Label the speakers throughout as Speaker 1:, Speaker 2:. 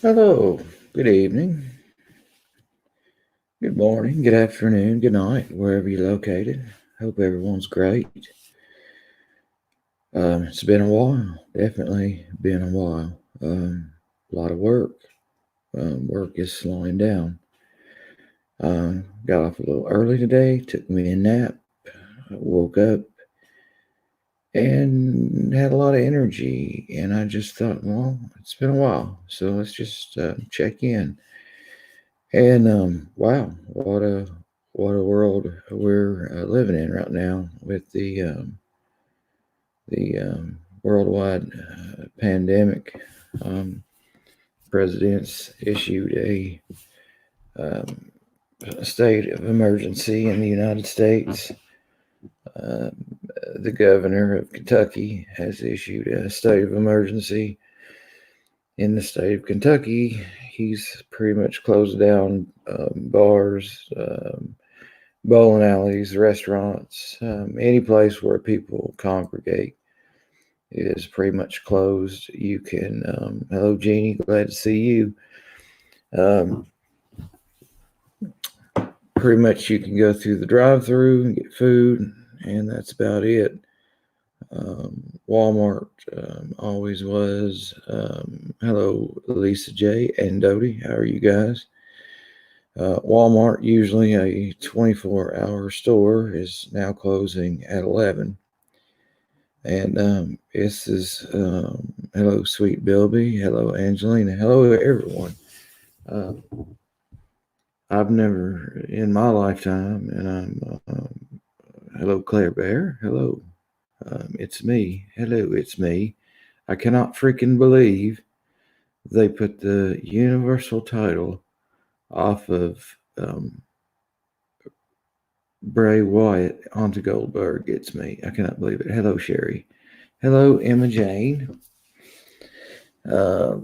Speaker 1: Hello, good evening, good morning, good afternoon, good night, wherever you're located. Hope everyone's great. It's been a while, definitely been a while. A lot of work. Work is slowing down. Got off a little early today, took me a nap, woke up, and had a lot of energy. And I just thought, well, it's been a while, so let's just check in. And wow, what a world we're living in right now with the worldwide pandemic. Um, Presidents issued um, a state of emergency in the United States. Uh, the governor of Kentucky has issued a state of emergency in the state of Kentucky. He's pretty much closed down bars, bowling alleys, restaurants, any place where people congregate is pretty much closed. You can, hello, Jeannie, glad to see you. Um, Pretty much you can go through the drive through and get food, and that's about it. Walmart always was. Hello, Lisa J. and Dodie. How are you guys? Walmart, usually a 24-hour store, is now closing at 11. And this is hello, sweet Bilby. Hello, Angelina. Hello, everyone. Uh, I've never in my lifetime, and hello, Claire Bear. Hello, it's me. Hello, it's me. I cannot freaking believe they put the universal title off of Bray Wyatt onto Goldberg. It's me. I cannot believe it. Hello, Sherry. Hello, Emma Jane. Uh,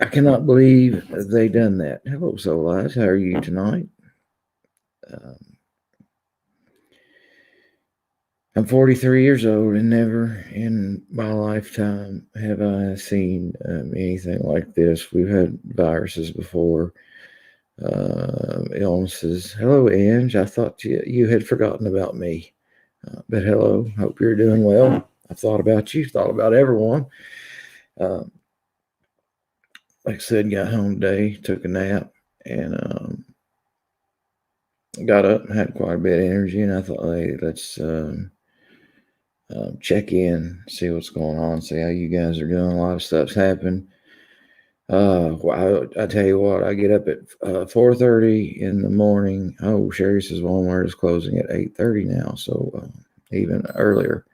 Speaker 1: I cannot believe they done that. Hello, Soul Eyes. How are you tonight? Um, I'm 43 years old, and never in my lifetime have I seen anything like this. We've had viruses before, illnesses. Hello, Ange. I thought you had forgotten about me. But hello. Hope you're doing well. I thought about you, thought about everyone. Um, like I said, got home today, took a nap, and got up and had quite a bit of energy. And I thought, hey, let's check in, see what's going on, see how you guys are doing. A lot of stuff's happened. Well, I tell you what, I get up at 4:30 in the morning. Oh, Sherry says Walmart is closing at 8:30 now, so even earlier.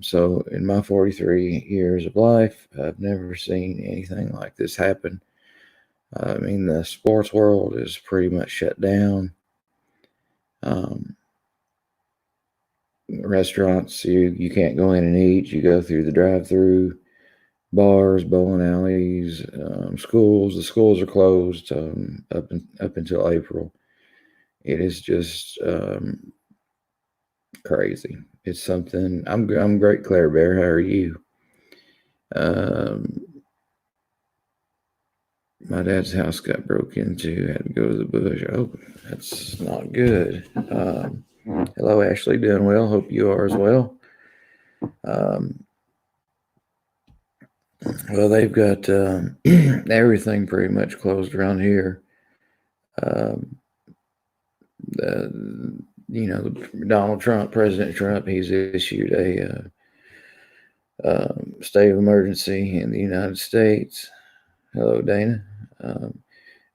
Speaker 1: So in my 43 years of life, I've never seen anything like this happen. I mean, the sports world is pretty much shut down. Um, Restaurants, you can't go in and eat. You go through the drive-through. Bars, bowling alleys, schools. The schools are closed up until April. It is just crazy. It's something. I'm great, Claire Bear. How are you? Um, my dad's house got broke into. Had to go to the bush. Oh, that's not good. Hello, Ashley. Doing well. Hope you are as well. Um, well, they've got everything pretty much closed around here. Um, the Donald Trump, President Trump, he's issued a state of emergency in the United States. Hello, Dana. Um,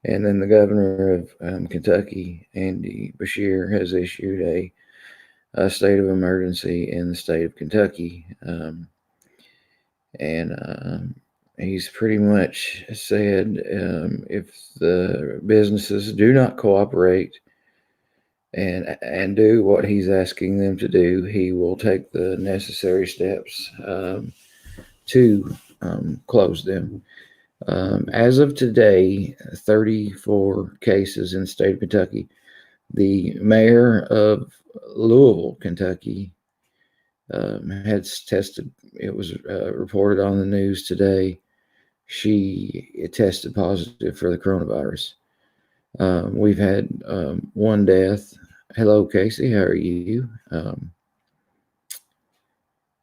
Speaker 1: and then the governor of Kentucky, Andy Beshear, has issued a state of emergency in the state of Kentucky. And he's pretty much said if the businesses do not cooperate and do what he's asking them to do, he will take the necessary steps to close them. As of today, 34 cases in the state of Kentucky. The mayor of Louisville, Kentucky, had tested. It was reported on the news today. she tested positive for the coronavirus. We've had one death. Hello, Casey. How are you? A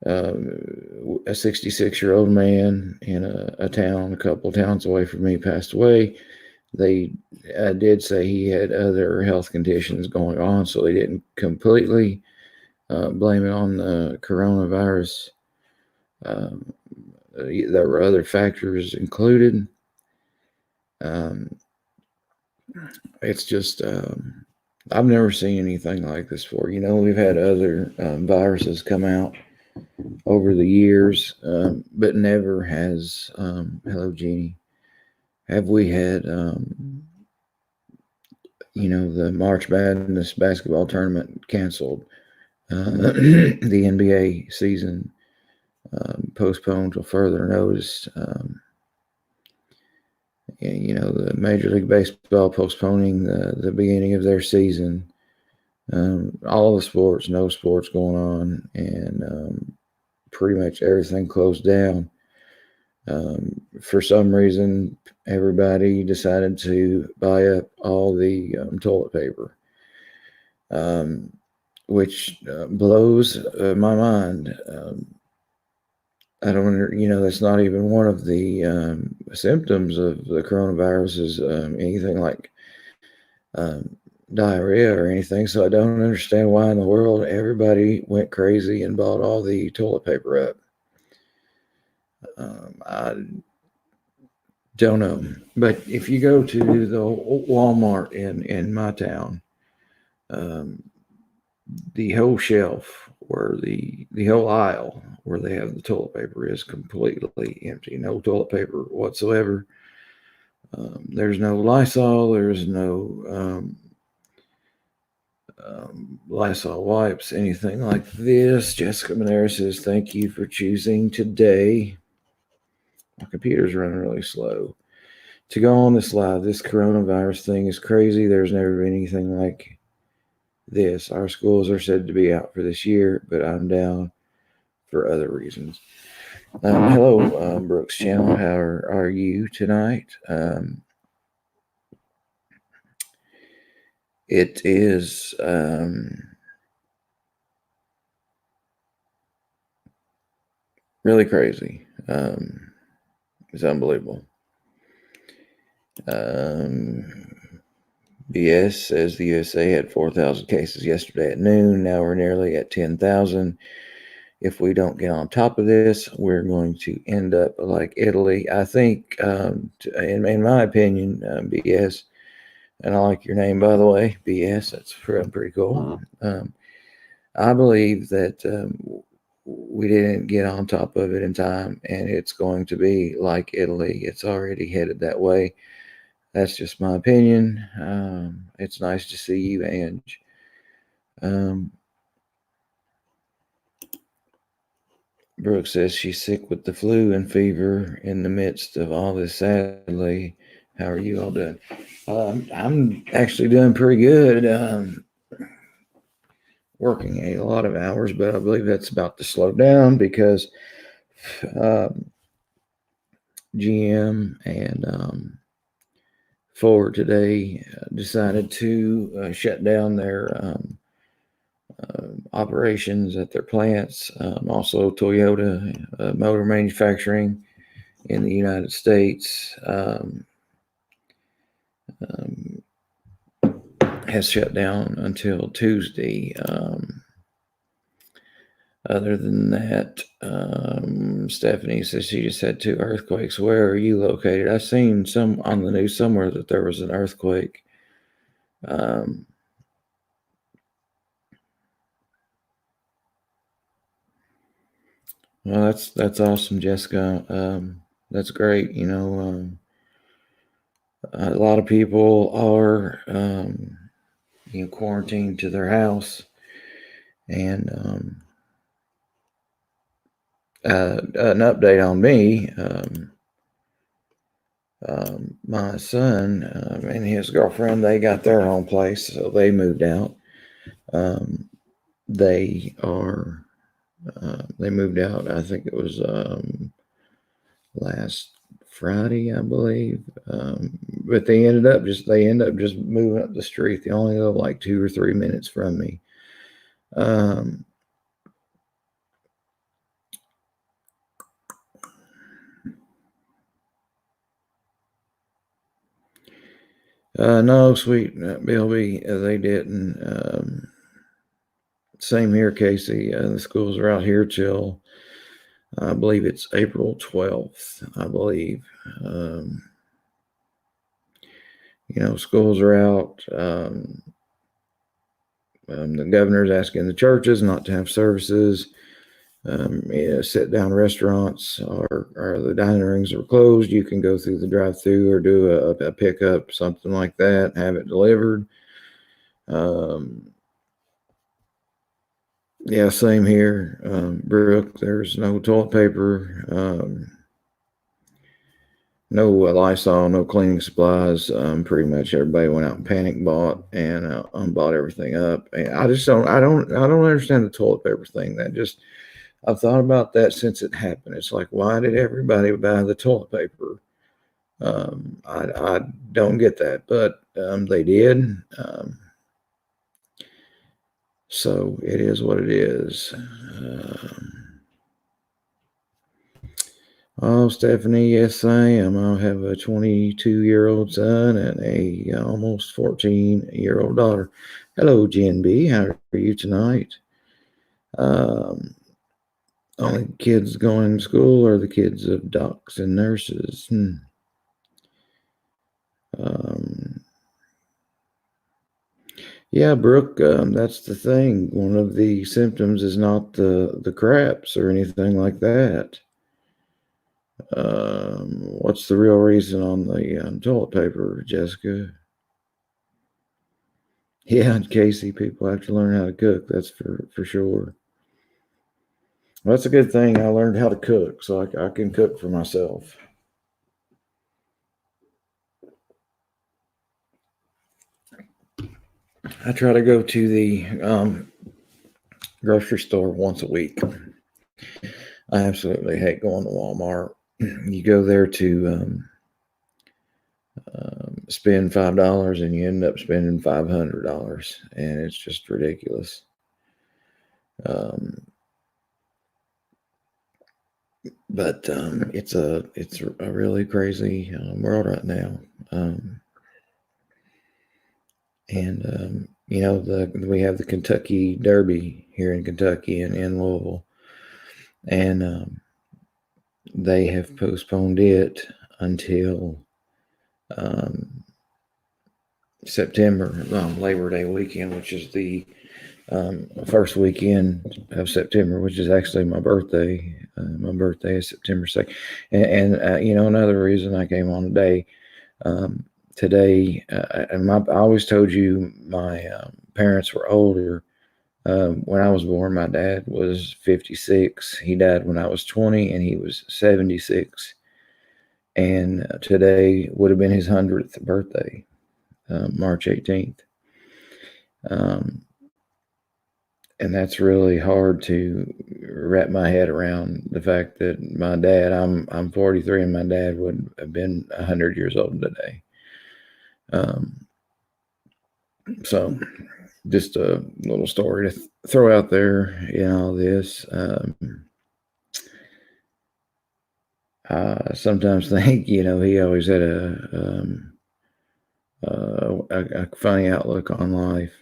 Speaker 1: 66-year-old man in a town, a couple towns away from me, passed away. They did say he had other health conditions going on, so they didn't completely blame it on the coronavirus. There were other factors included. It's just, I've never seen anything like this before. We've had other viruses come out over the years, but never has, hello, Jeannie, have we had, the March Madness basketball tournament canceled, the NBA season postponed till further notice. The Major League Baseball postponing the beginning of their season. All the sports, no sports going on, and pretty much everything closed down. For some reason, everybody decided to buy up all the toilet paper, which blows my mind. I don't, that's not even one of the symptoms of the coronavirus is anything like diarrhea or anything. So I don't understand why in the world everybody went crazy and bought all the toilet paper up. I don't know. But if you go to the Walmart in my town, the whole shelf or the whole aisle where they have the toilet paper is completely empty. No toilet paper whatsoever. There's no Lysol. There's no Lysol wipes, anything like this. Jessica Monera says, thank you for choosing today. My computer's running really slow. To go on this live, this coronavirus thing is crazy. There's never been anything like this. Our schools are said to be out for this year, but I'm down for other reasons. Hello, Brooks Channel. How are you tonight? It is really crazy. It's unbelievable. BS says the USA had 4,000 cases yesterday at noon. Now we're nearly at 10,000. If we don't get on top of this, we're going to end up like Italy. I think, in my opinion, BS, and I like your name, by the way, BS, that's pretty cool. I believe that we didn't get on top of it in time, and it's going to be like Italy. It's already headed that way. That's just my opinion. It's nice to see you, Ange. Brooke says she's sick with the flu and fever in the midst of all this, sadly. How are you all doing? I'm actually doing pretty good. Working a lot of hours, but I believe that's about to slow down because GM and Ford today decided to shut down their operations at their plants. Also, Toyota Motor Manufacturing in the United States has shut down until Tuesday. Other than that, Stephanie says she just had 2 earthquakes. Where are you located? I've seen some on the news somewhere that there was an earthquake. Well, that's awesome, Jessica. That's great. A lot of people are quarantined to their house, and an update on me. My son and his girlfriend, they got their home place, so they moved out. They moved out. I think it was last Friday, I believe. But they end up just moving up the street. They only live like 2 or 3 minutes from me. No, sweet Bilby, they didn't. Same here, Casey. The schools are out here till I believe it's April 12th. I believe. Schools are out. The governor's asking the churches not to have services. Sit-down restaurants or the dining rooms are closed. You can go through the drive-through or do a pickup, something like that, have it delivered. Yeah, same here, Brooke. There's no toilet paper, no Lysol, no cleaning supplies. Pretty much everybody went out and panic bought and bought everything up. And I don't understand the toilet paper thing. I've thought about that since it happened. It's like, why did everybody buy the toilet paper? I don't get that, but they did. So it is what it is. Oh, Stephanie, yes, I am. I have a 22-year-old son and a almost 14-year-old daughter. Hello, Jen B. How are you tonight? Only kids going to school are the kids of docs and nurses. Yeah, Brooke, that's the thing. One of the symptoms is not the craps or anything like that. What's the real reason on the toilet paper, Jessica? Yeah, Casey, people have to learn how to cook. That's for sure. Well, that's a good thing. I learned how to cook, so I can cook for myself. I try to go to the grocery store once a week. I absolutely hate going to Walmart. You go there to spend $5 and you end up spending $500, and it's just ridiculous. But it's a really crazy world right now. We have the Kentucky Derby here in Kentucky and in Louisville, and they have postponed it until September, Labor Day weekend, which is the first weekend of September, which is actually my birthday. My birthday is September 2nd. And another reason I came on today, I always told you my parents were older. When I was born, my dad was 56. He died when I was 20, and he was 76. And today would have been his 100th birthday, March 18th. And that's really hard to wrap my head around, the fact that my dad, I'm 43, and my dad would have been 100 years old today. So just a little story to throw out there in all this. I sometimes think, he always had a funny outlook on life.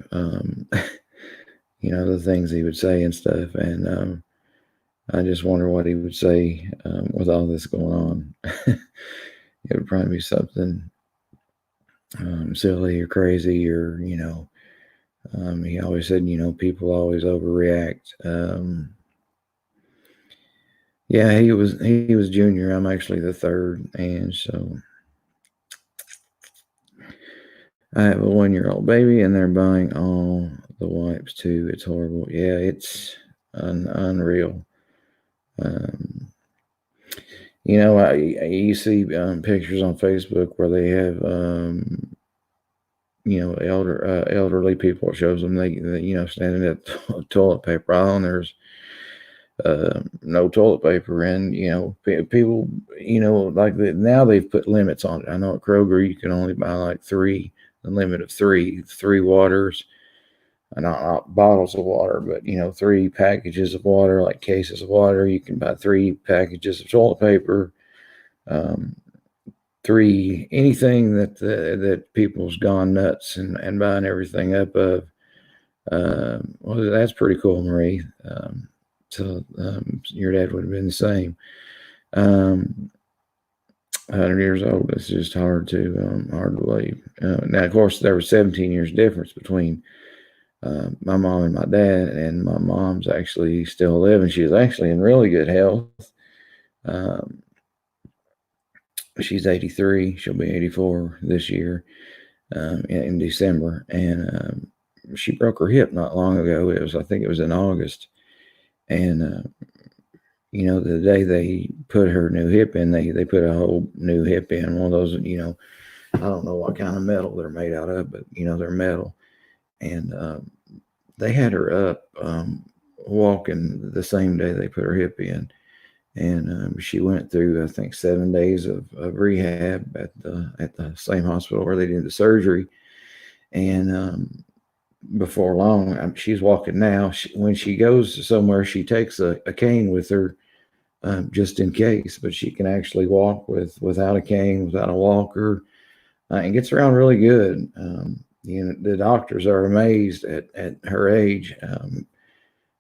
Speaker 1: The things he would say and stuff. And I just wonder what he would say with all this going on. It would probably be something silly or crazy, or, he always said, people always overreact. Yeah, he was junior. I'm actually the third. And so I have a 1-year-old baby, and they're buying all the wipes too. It's horrible. Yeah, it's unreal. You see pictures on Facebook where they have, elderly people. It shows them they standing at the toilet paper aisle, and there's no toilet paper. And, people, now they've put limits on it. I know at Kroger, you can only buy like a limit of three waters, not bottles of water, but, three packages of water, like cases of water. You can buy three packages of toilet paper, um, three, anything that people's gone nuts and buying everything up of. Well, that's pretty cool, Marie. So your dad would have been the same. 100 years old. It's just hard to believe. Now, of course, there was 17 years difference between my mom and my dad, and my mom's actually still living. She's actually in really good health. Um, she's 83. She'll be 84 this year in December, and she broke her hip not long ago. I think it was in August, and the day they put her new hip in, they put a whole new hip in, one of those, I don't know what kind of metal they're made out of, but they're metal, and they had her up walking the same day they put her hip in, and she went through, I think, 7 days of rehab at the same hospital where they did the surgery, and before long, she's walking now. When she goes somewhere, she takes a cane with her, just in case, but she can actually walk without a cane, without a walker, and gets around really good. The doctors are amazed at her age,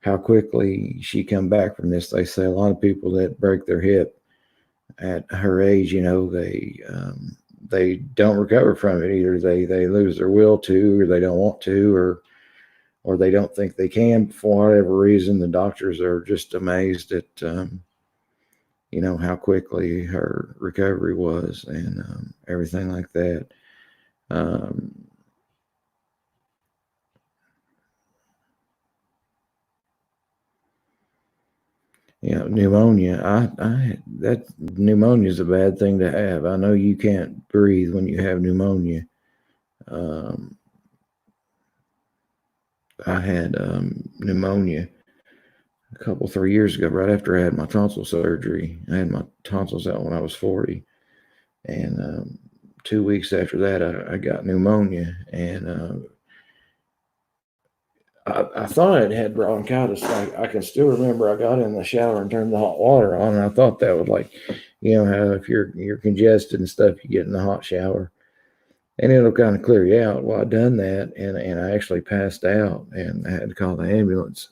Speaker 1: how quickly she come back from this. They say a lot of people that break their hip at her age, they don't recover from it. Either they lose their will to, or they don't want to, or they don't think they can for whatever reason. The doctors are just amazed at how quickly her recovery was, and everything like that. Pneumonia. That pneumonia is a bad thing to have. I know you can't breathe when you have pneumonia. I had pneumonia a couple 3 years ago, right after I had my tonsil surgery. I had my tonsils out when I was 40, and 2 weeks after that, I got pneumonia, and I thought it had bronchitis. I can still remember I got in the shower and turned the hot water on, and I thought that would, like, how if you're congested and stuff, you get in the hot shower and it'll kind of clear you out. Well, I done that, and I actually passed out, and I had to call the ambulance,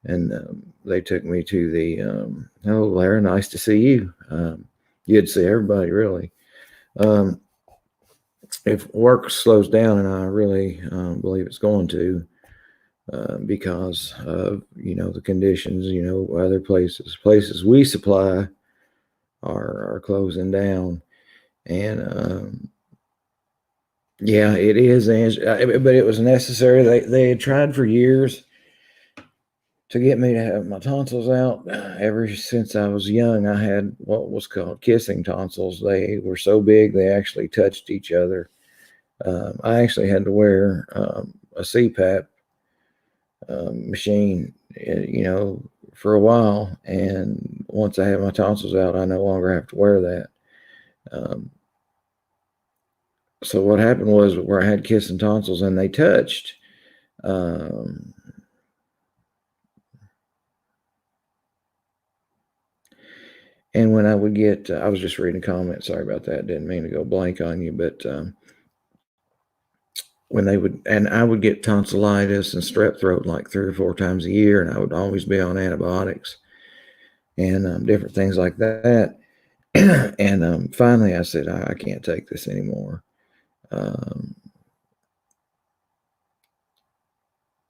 Speaker 1: and they took me to the hello, Larry, nice to see you. You'd see everybody, really. If work slows down, and I really believe it's going to, because of the conditions, other places we supply are closing down, and yeah, it is, but it was necessary. They had tried for years to get me to have my tonsils out. Ever since I was young, I had what was called kissing tonsils. They were so big they actually touched each other. I actually had to wear a CPAP machine, for a while. And once I had my tonsils out, I no longer have to wear that. So what happened was, where I had kissing tonsils and they touched, and when I would get, I was just reading a comment. Sorry about that. Didn't mean to go blank on you, but when I would get tonsillitis and strep throat like 3 or 4 times a year, and I would always be on antibiotics and different things like that. And finally I said, I can't take this anymore.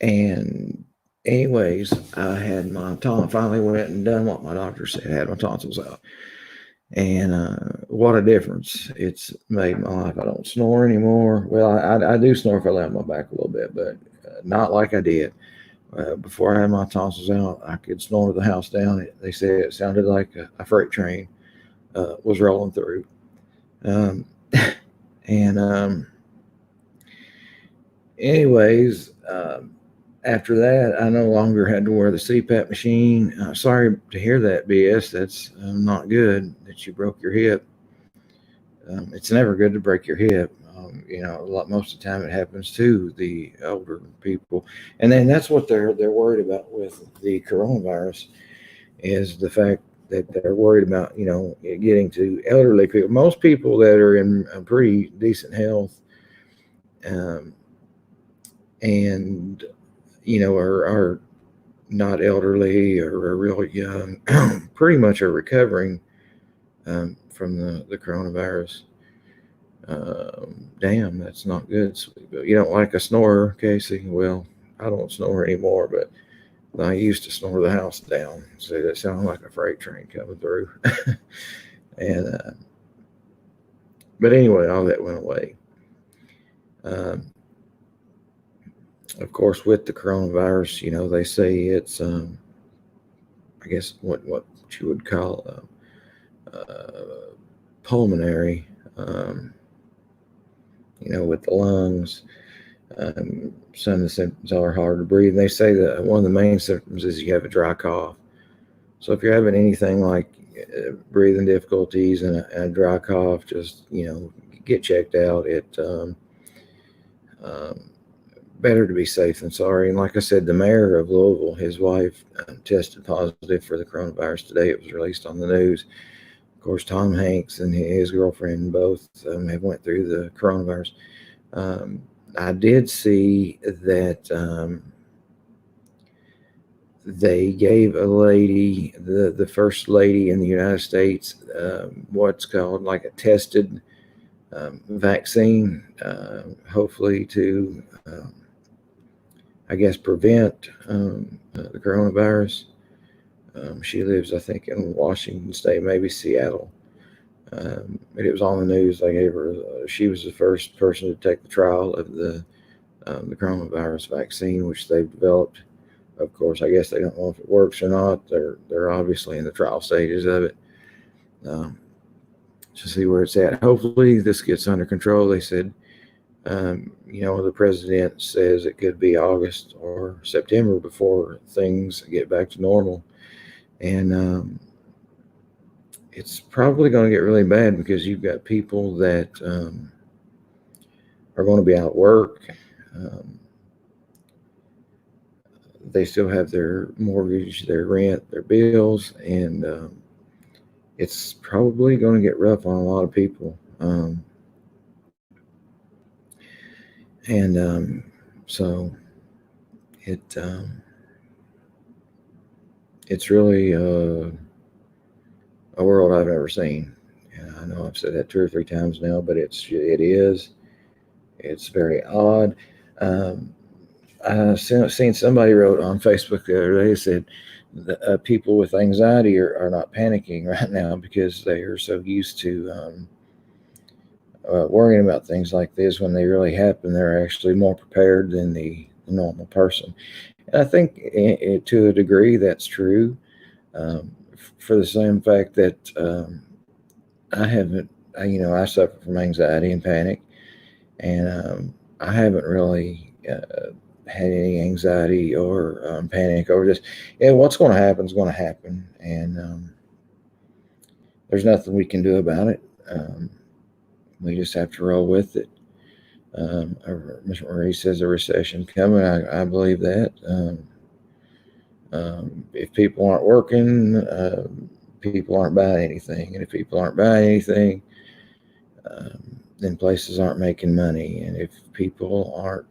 Speaker 1: And anyways, I had my finally went and done what my doctor said. I had my tonsils out, and what a difference it's made in my life. I don't snore anymore. Well, I do snore if I lay on my back a little bit, but not like I did before I had my tonsils out. I could snore the house down. They said it sounded like a freight train was rolling through. And anyways, after that, I no longer had to wear the CPAP machine. Sorry to hear that, BS. That's not good that you broke your hip. It's never good to break your hip. Most of the time it happens to the older people, and then that's what they're worried about with the coronavirus is the fact that they're worried about getting to elderly people. Most people that are in pretty decent health, um, and are not elderly or are real young, pretty much are recovering from the coronavirus. Damn, that's not good. Sweet. You don't like a snorer, Casey? Well, I don't snore anymore, but I used to snore the house down. So that sounded like a freight train coming through. and But anyway, all that went away. Um, of course, with the coronavirus, they say it's I guess what you would call pulmonary. With the lungs. Some of the symptoms are hard to breathe. They say that one of the main symptoms is you have a dry cough. So if you're having anything like breathing difficulties and a dry cough, just get checked out. Better to be safe than sorry. And like I said, the mayor of Louisville, his wife tested positive for the coronavirus today. It was released on the news. Of course, Tom Hanks and his girlfriend both have went through the coronavirus. I did see that they gave a lady, the first lady in the United States, what's called like a tested vaccine, hopefully to, I guess, prevent the coronavirus. She lives, I think, in Washington State, maybe Seattle. But it was on the news. They gave her. She was the first person to take the trial of the coronavirus vaccine, which they've developed. Of course, I guess they don't know if it works or not. They're obviously in the trial stages of it to see where it's at. Hopefully, this gets under control. They said, the president says it could be August or September before things get back to normal, and it's probably going to get really bad because you've got people that are going to be out of work. They still have their mortgage, their rent, their bills, and it's probably going to get rough on a lot of people. So it's really a world I've never seen. And I know I've said that 2 or 3 times now, but it is. It's very odd. I seen somebody wrote on Facebook the other day, said that people with anxiety are not panicking right now because they are so used to worrying about things like this. When they really happen, they're actually more prepared than the normal person. And I think to a degree that's true, for the same fact that I suffer from anxiety and panic, and I haven't really had any anxiety or panic over this. Yeah, what's going to happen is going to happen, and there's nothing we can do about it. We just have to roll with it. Ms. Marie says a recession coming. I believe that. If people aren't working, people aren't buying anything, and if people aren't buying anything, then places aren't making money, and if people aren't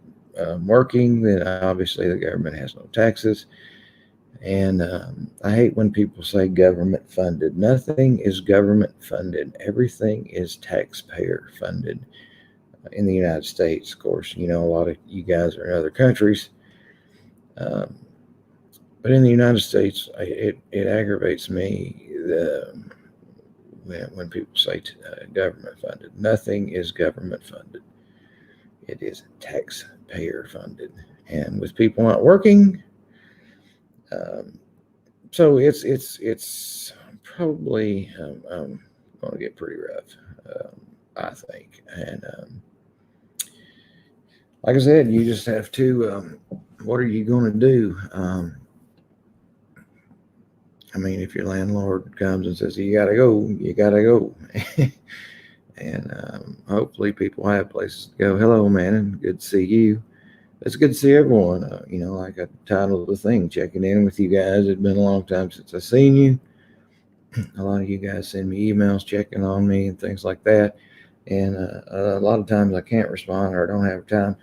Speaker 1: working, then obviously the government has no taxes. And I hate when people say government funded. Nothing is government funded. Everything is taxpayer funded in the United States. Of course, a lot of you guys are in other countries. But in the United States, it aggravates me when people say government funded. Nothing is government funded. It is taxpayer funded. And with people not working, so it's probably going to get pretty rough, I think. And like I said, you just have to what are you going to do? I mean, if your landlord comes and says, you got to go, you got to go. And hopefully people have places to go. Hello, man, and good to see you. It's good to see everyone. Like I titled the thing, checking in with you guys. It's been a long time since I've seen you. A lot of you guys send me emails checking on me and things like that. And a lot of times I can't respond or I don't have time.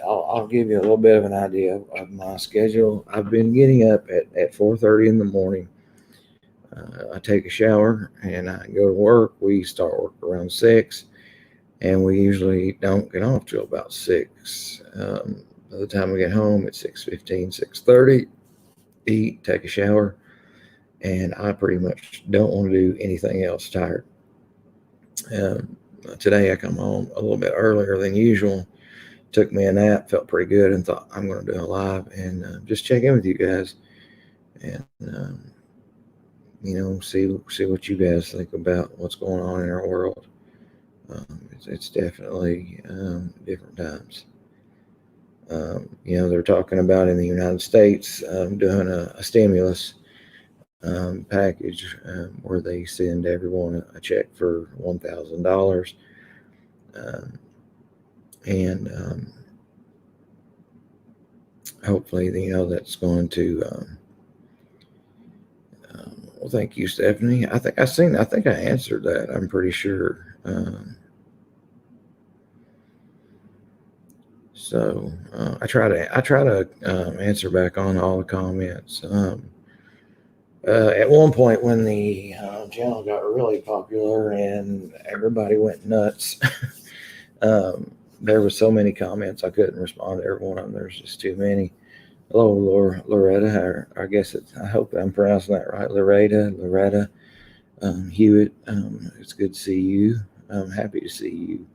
Speaker 1: I'll give you a little bit of an idea of my schedule. I've been getting up at 4:30 in the morning. I take a shower and I go to work. We start work around 6, and we usually don't get off till about 6. By the time we get home, it's 6:15, 6:30. Eat, take a shower, and I pretty much don't want to do anything else. Tired. Today I come home a little bit earlier than usual. Took me a nap, felt pretty good, and thought I'm going to do a live and just check in with you guys and see what you guys think about what's going on in our world. It's definitely different times. They're talking about in the United States doing a stimulus package where they send everyone a check for $1,000, and hopefully, that's going to. Well, thank you, Stephanie. I think I answered that. I'm pretty sure. So I try to answer back on all the comments. At one point, when the channel got really popular and everybody went nuts, there were so many comments I couldn't respond to every one of them. There's just too many. Hello, Loretta. I guess I hope I'm pronouncing that right. Loretta Hewitt. It's good to see you. I'm happy to see you.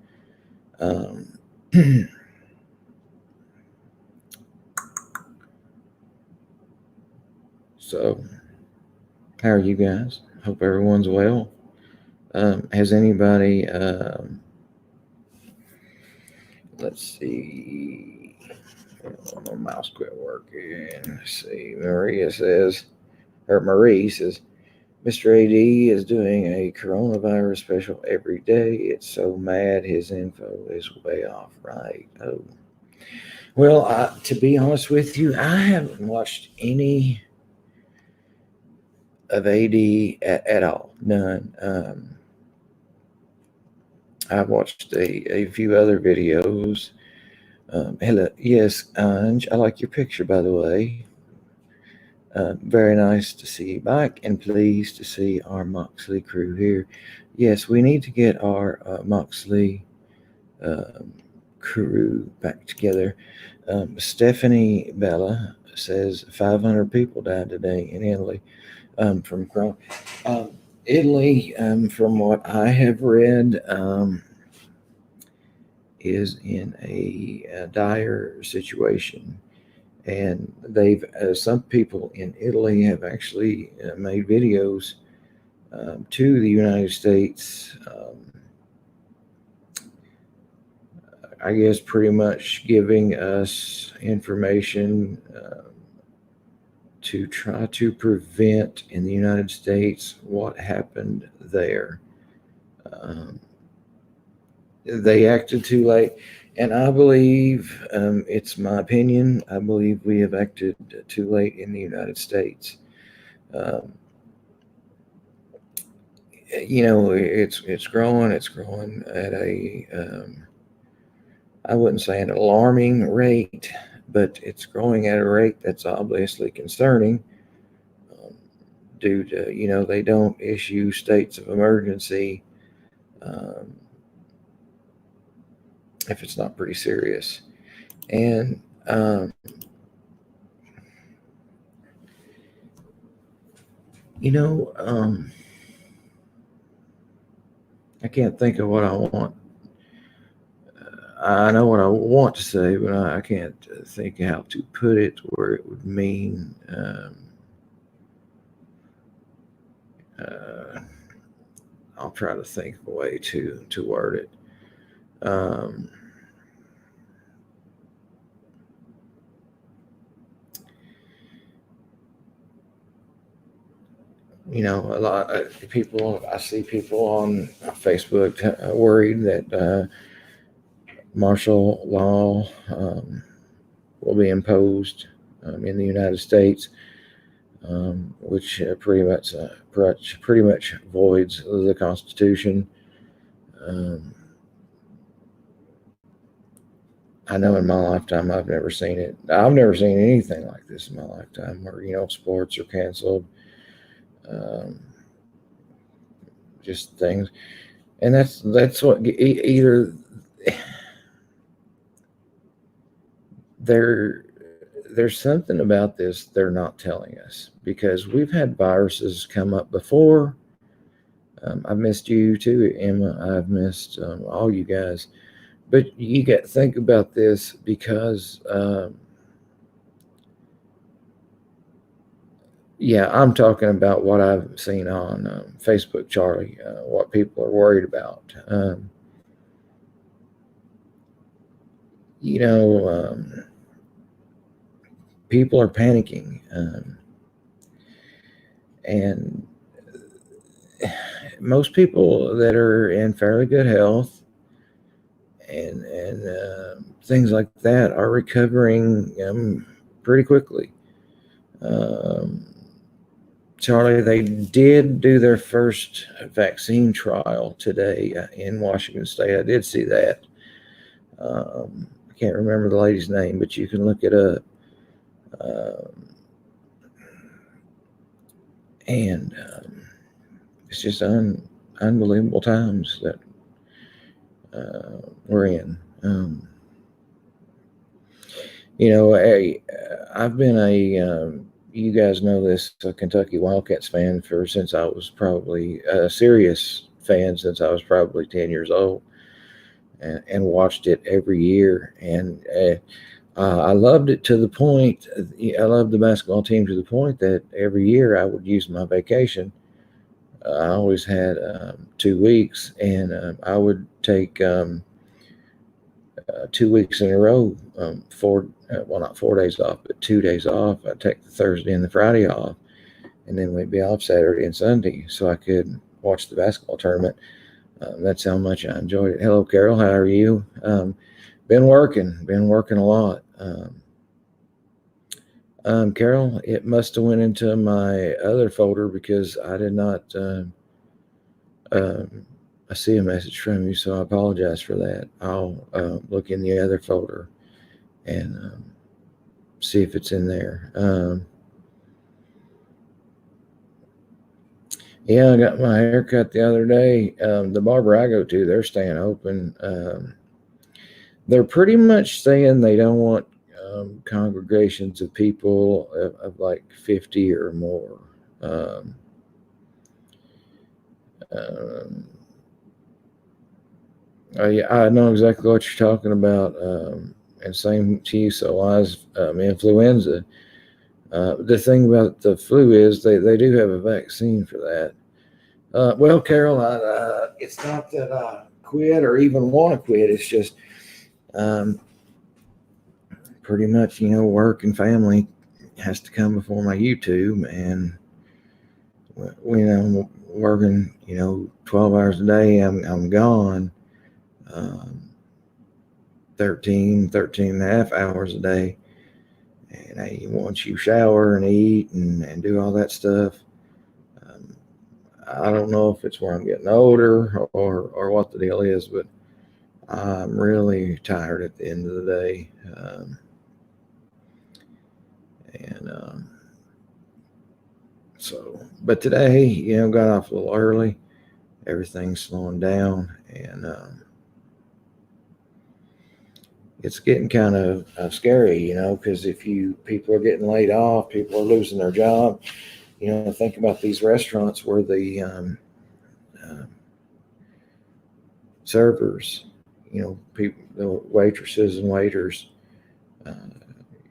Speaker 1: So, how are you guys? Hope everyone's well. Has anybody? Let's see. My mouse quit working. Let's see. Marie says, Mr. AD is doing a coronavirus special every day. It's so mad his info is way off, right? Oh. Well, to be honest with you, I haven't watched any of AD at all. None. I've watched a few other videos. Hello. Yes, Ange, I like your picture, by the way. Very nice to see you back and pleased to see our Moxley crew here. Yes, we need to get our Moxley crew back together. Stephanie Bella says 500 people died today in Italy from Corona. Italy, from what I have read, is in a dire situation. And they've some people in Italy have actually made videos to the United States, I guess pretty much giving us information to try to prevent in the United States what happened there. They acted too late. And I believe, it's my opinion, I believe we have acted too late in the United States. It's growing at a, I wouldn't say an alarming rate, but it's growing at a rate that's obviously concerning due to, they don't issue states of emergency if it's not pretty serious. And I can't think of what I want. I know what I want to say, but I can't think how to put it where it would mean. I'll try to think of a way to word it. A lot of people, I see people on Facebook worried that martial law will be imposed in the United States, which pretty much voids the Constitution. Um, I know in my lifetime I've never seen it. I've never seen anything like this in my lifetime, where sports are canceled, um, just things, and that's what either there there's something about this they're not telling us, because we've had viruses come up before. I've missed you too, Emma. I've missed all you guys. But you got to think about this, because, yeah, I'm talking about what I've seen on Facebook, Charlie, what people are worried about. You know, people are panicking. And most people that are in fairly good health and things like that are recovering pretty quickly. Um, Charlie, they did do their first vaccine trial today in Washington State. I did see that. I can't remember the lady's name, but you can look it up. And it's just unbelievable times that we're in. I've been you guys know this, a Kentucky Wildcats fan since I was probably a serious fan since I was probably 10 years old, and watched it every year. And I loved it to the point, I loved the basketball team to the point that every year I would use my vacation. I always had 2 weeks, and I would take 2 weeks in a row, not 4 days off, but 2 days off. I'd take the Thursday and the Friday off, and then we'd be off Saturday and Sunday so I could watch the basketball tournament. That's how much I enjoyed it. Hello, Carol. How are you? Been working a lot. Carol, it must have went into my other folder, because I did not I see a message from you, so I apologize for that. I'll look in the other folder and see if it's in there. Yeah, I got my hair cut the other day. The barber I go to, they're staying open. They're pretty much saying they don't want congregations of people of like 50 or more. Yeah, I know exactly what you're talking about, and same to you. So as influenza. The thing about the flu is they do have a vaccine for that. Well, Carol, it's not that I quit or even want to quit. It's just um, pretty much, work and family has to come before my YouTube, and when I'm working, 12 hours a day, I'm gone. 13 and a half hours a day. And once you shower and eat and do all that stuff, I don't know if it's where I'm getting older or what the deal is, but I'm really tired at the end of the day. And but today, got off a little early. Everything's slowing down, and it's getting kind of scary, because if people are getting laid off, people are losing their job. Think about these restaurants where the servers, people, the waitresses and waiters,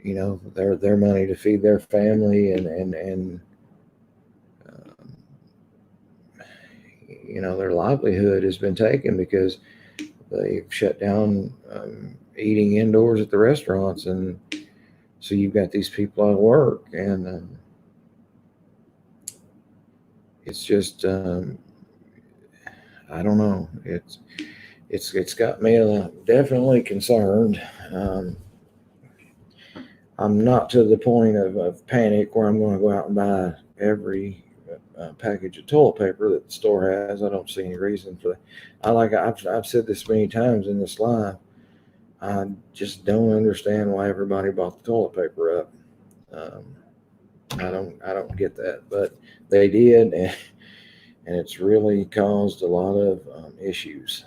Speaker 1: their money to feed their family, and their livelihood has been taken because they've shut down eating indoors at the restaurants, and so you've got these people at work, and it's just I don't know. It's got me definitely concerned. Um, I'm not to the point of panic where I'm going to go out and buy every package of toilet paper that the store has. I don't see any reason for that. I've said this many times in this live. I just don't understand why everybody bought the toilet paper up. Um, I don't get that, but they did, and it's really caused a lot of issues.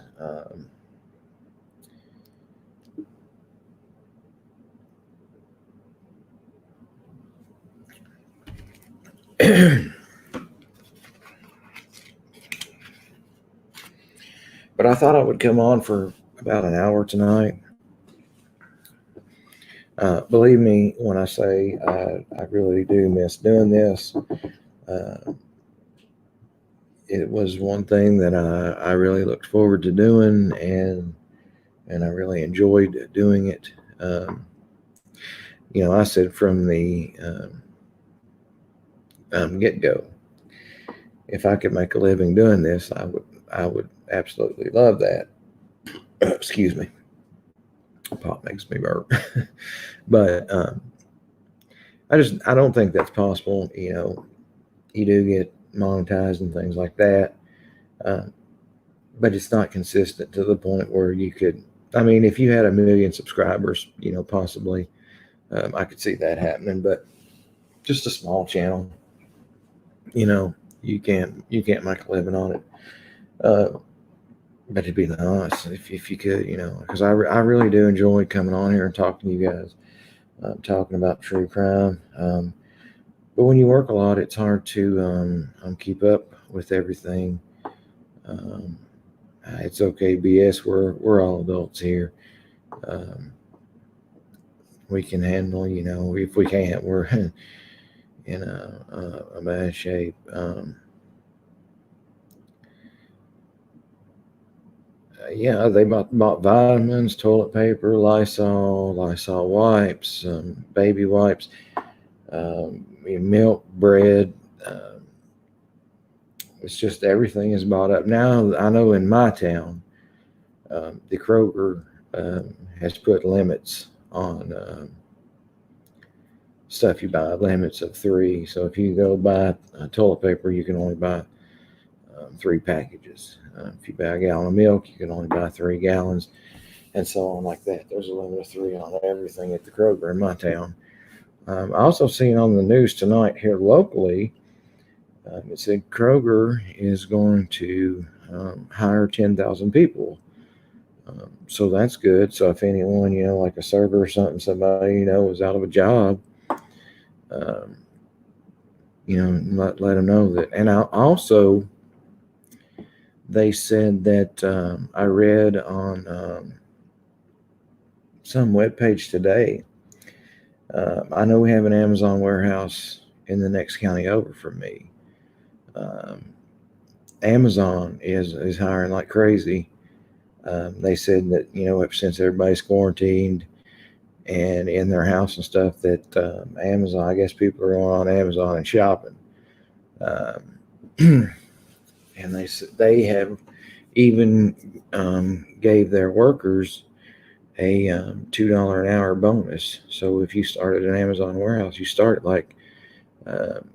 Speaker 1: But I thought I would come on for about an hour tonight. Believe me when I say I really do miss doing this. Uh, it was one thing that I really looked forward to doing, and I really enjoyed doing it. I said from the get go, if I could make a living doing this, I would absolutely love that. Excuse me, pop makes me burp, but I don't think that's possible. You do get monetized and things like that, uh, but it's not consistent to the point where you could. I mean, if you had 1 million subscribers, possibly I could see that happening. But just a small channel, you can't make a living on it. But it'd be nice if you could, because I really do enjoy coming on here and talking to you guys, talking about true crime. But when you work a lot, it's hard to keep up with everything. Um, it's okay, BS. We're all adults here. Um, we can handle, if we can't, we're in a bad shape. Yeah, they bought vitamins, toilet paper, Lysol wipes, baby wipes, milk, bread. It's just everything is bought up. Now, I know in my town, the Kroger has put limits on stuff you buy, limits of 3. So if you go buy toilet paper, you can only buy 3 packages. If you buy a gallon of milk, you can only buy 3 gallons, and so on like that. There's a limit of 3 on everything at the Kroger in my town. I also seen on the news tonight here locally, it said Kroger is going to hire 10,000 people. So that's good. So if anyone, like a server or something, somebody, was out of a job, um, let them know that. And I also, they said that I read on some webpage today. I know we have an Amazon warehouse in the next county over from me. Amazon is hiring like crazy. They said that since everybody's quarantined and in their house and stuff, that Amazon, I guess people are going on Amazon and shopping. And they have even gave their workers a $2 an hour bonus. So if you start at an Amazon warehouse, you start at like $16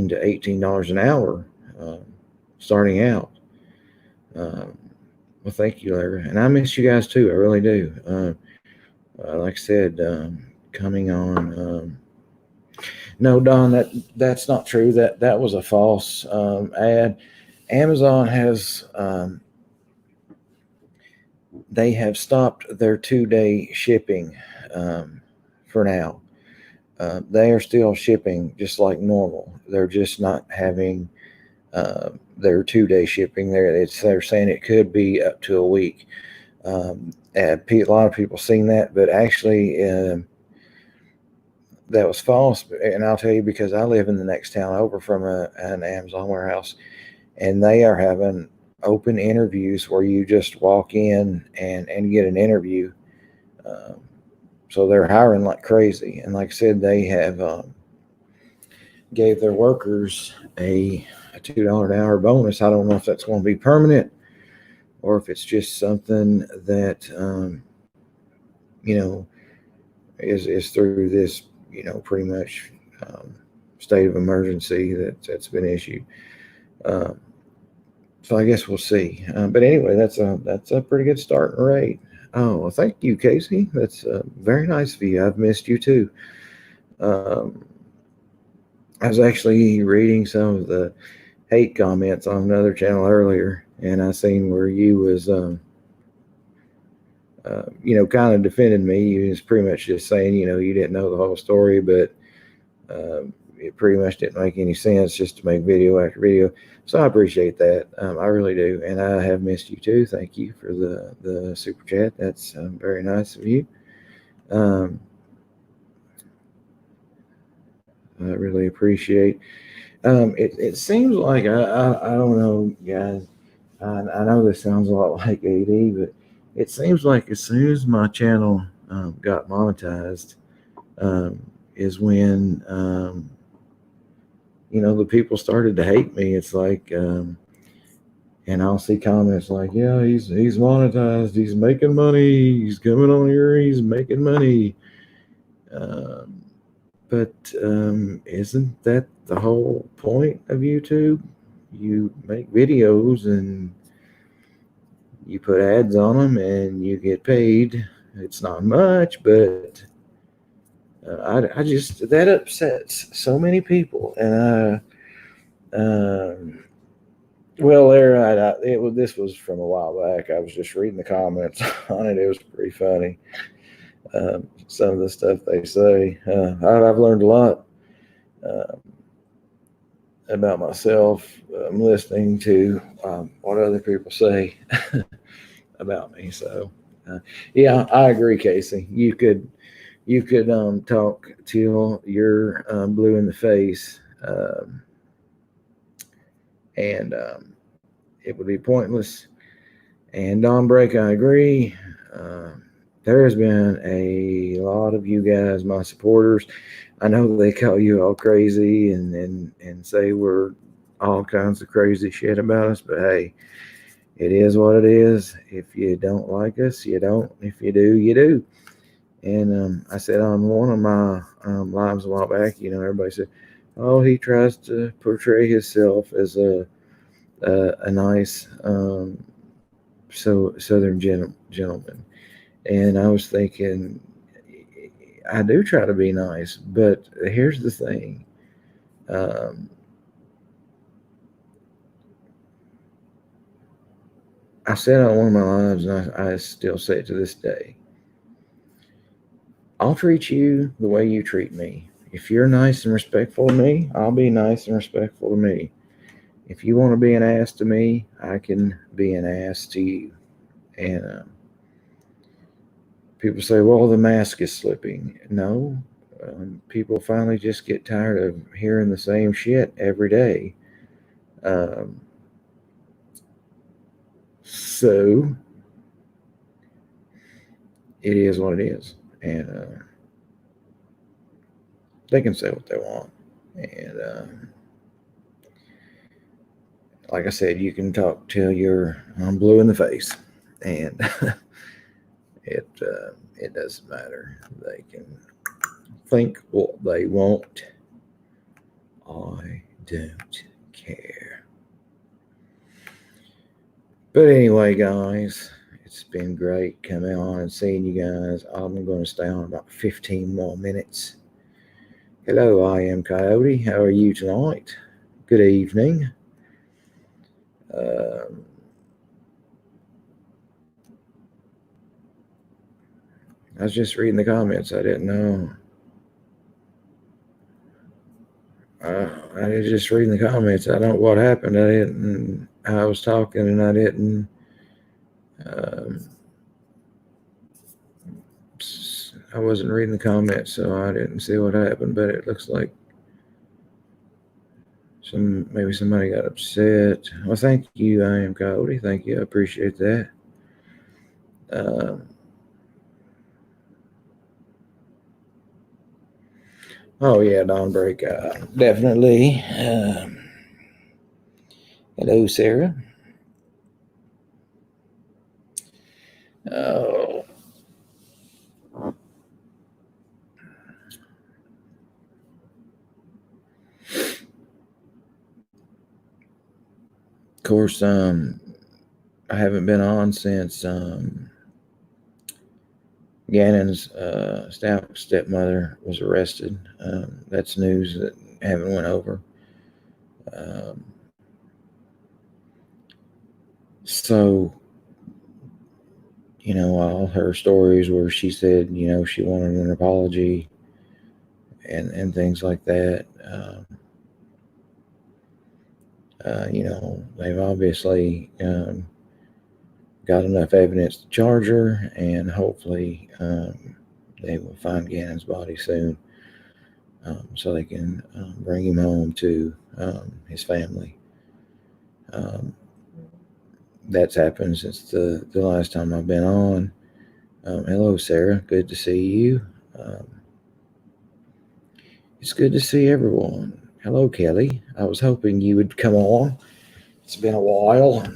Speaker 1: to $18 an hour starting out. Well, thank you, Larry, and I miss you guys too. I really do. Like I said, coming on. No, Don, that's not true. That was a false ad. Amazon has they have stopped their 2-day shipping for now. They are still shipping just like normal. They're just not having their 2-day shipping there. They're saying it could be up to a week. A lot of people seen that, but actually that was false. And I'll tell you, because I live in the next town over from an Amazon warehouse, and they are having open interviews where you just walk in and get an interview. So they're hiring like crazy. And like I said, they have gave their workers a $2 an hour bonus. I don't know if that's going to be permanent or if it's just something that you know is through this pretty much state of emergency that's been issued. Um, so I guess we'll see. But anyway, that's a pretty good starting rate. Oh, well, thank you, Casey. That's very nice of you. I've missed you too. Um, I was actually reading some of the hate comments on another channel earlier, and I seen where you was, kind of defending me. You was pretty much just saying, you didn't know the whole story, but it pretty much didn't make any sense just to make video after video. So I appreciate that. I really do, and I have missed you too. Thank you for the super chat. That's very nice of you. I really appreciate. It seems like I don't know, guys. I know this sounds a lot like AD, but it seems like as soon as my channel got monetized, is when the people started to hate me. It's like, and I'll see comments like, "Yeah, he's monetized. He's making money. He's coming on here. He's making money." Um, but isn't that the whole point of YouTube? You make videos and you put ads on them and you get paid. It's not much, but I just that upsets so many people. And well, this was from a while back. I was just reading the comments on it. It was pretty funny. Some of the stuff they say. I've learned a lot about myself. I'm listening to what other people say about me. So, yeah, I agree, Casey. You could talk till you're blue in the face, and it would be pointless. And Don Break, I agree. There has been a lot of you guys, my supporters. I know they call you all crazy and say we're all kinds of crazy shit about us, but hey, it is what it is. If you don't like us, you don't. If you do, you do. And I said on one of my lives a while back, everybody said, "Oh, he tries to portray himself as a nice Southern gentleman." And I was thinking, I do try to be nice, but here's the thing. I said on one of my lives, and I still say it to this day, I'll treat you the way you treat me. If you're nice and respectful to me, I'll be nice and respectful to me. If you want to be an ass to me, I can be an ass to you. And people say, well, the mask is slipping. No, people finally just get tired of hearing the same shit every day. So it is what it is. And they can say what they want. And like I said, you can talk till you're blue in the face. And it doesn't matter. They can think what they want. I don't care. But anyway, guys, it's been great coming on and seeing you guys. I'm going to stay on about 15 more minutes. Hello, I am Coyote. How are you tonight? Good evening. I was just reading the comments. I didn't know. I was just reading the comments. I don't know what happened. I was talking and I didn't. I wasn't reading the comments, so I didn't see what happened. But it looks like maybe somebody got upset. Well, thank you, I am Coyote. Thank you. I appreciate that. Oh yeah, dawn break. Definitely. Hello, Sarah. Oh, of course. I haven't been on since Gannon's stepmother was arrested. That's news that haven't went over. Um, so all her stories where she said she wanted an apology and things like that. They've obviously got enough evidence to charge her, and hopefully they will find Gannon's body soon, so they can bring him home to his family. That's happened since the last time I've been on. Hello, Sarah. Good to see you. It's good to see everyone. Hello, Kelly. I was hoping you would come on. It's been a while.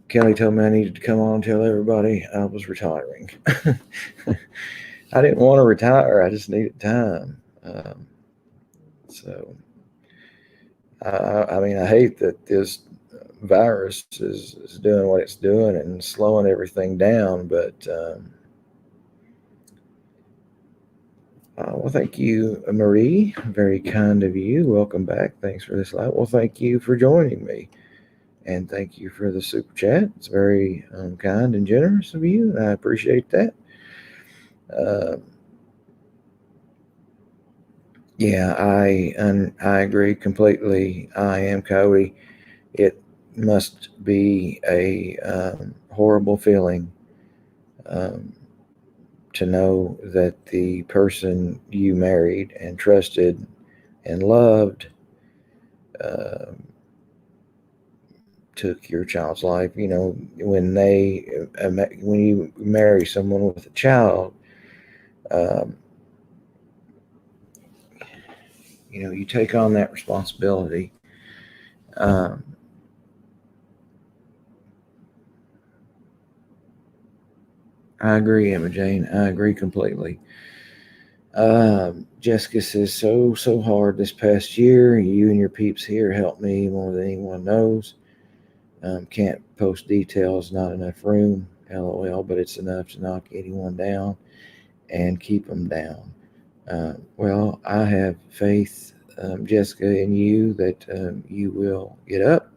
Speaker 1: Kelly told me I needed to come on and tell everybody I was retiring. I didn't want to retire. I just needed time. So, I mean, I hate that this virus is doing what it's doing and slowing everything down, but well, thank you, Marie. Very kind of you. Welcome back. Thanks for this live. Well, thank you for joining me. And thank you for the super chat. It's very kind and generous of you, and I appreciate that. Uh, yeah, I agree completely. I am Cody. It must be a horrible feeling um, to know that the person you married and trusted and loved uh, took your child's life. When you marry someone with a child, um, you take on that responsibility. Um, I agree, Emma Jane. I agree completely. Jessica says, so hard this past year. You and your peeps here helped me more than anyone knows. Can't post details, not enough room. LOL, but it's enough to knock anyone down and keep them down. Well, I have faith, Jessica, in you that you will get up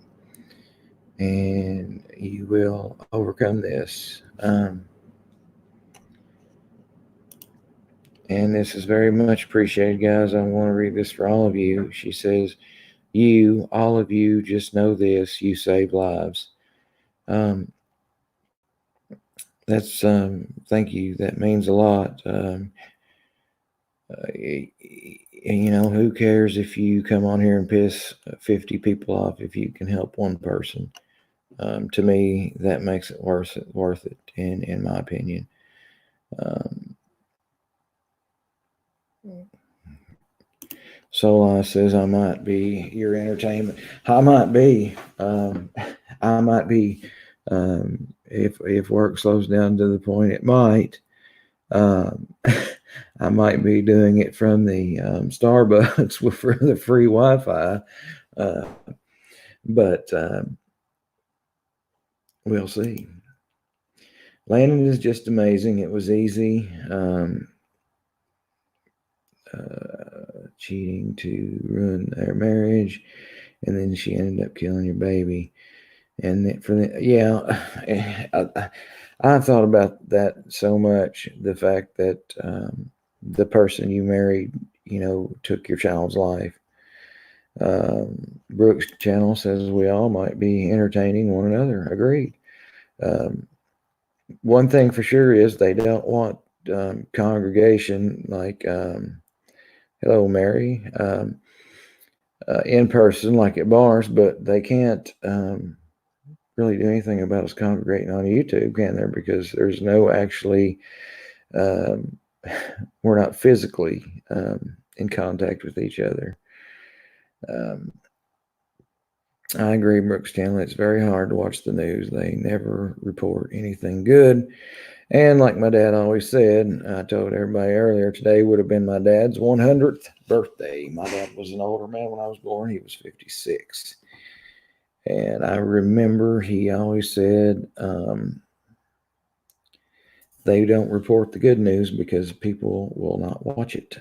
Speaker 1: and you will overcome this. And this is very much appreciated, guys. I want to read this for all of you. She says, all of you, just know this: you save lives. That's thank you. That means a lot. Who cares if you come on here and piss 50 people off if you can help one person? To me, that makes it worth it, in my opinion. Sola says I might be your entertainment. I might be. I might be. If work slows down to the point it might, um, I might be doing it from the Starbucks for the free Wi-Fi. Uh, but we'll see. Landon is just amazing. It was easy. Cheating to ruin their marriage, and then she ended up killing your baby. And I thought about that so much. The fact that the person you married, took your child's life. Brooks Channel says we all might be entertaining one another. Agreed. One thing for sure is they don't want congregation like hello Mary in person like at bars, but they can't really do anything about us congregating on YouTube, can there? Because there's no actually we're not physically in contact with each other. I agree, Brooke Stanley. It's very hard to watch the news. They never report anything good. And like my dad always said, I told everybody earlier, today would have been my dad's 100th birthday. My dad was an older man when I was born. He was 56. And I remember he always said, they don't report the good news because people will not watch it.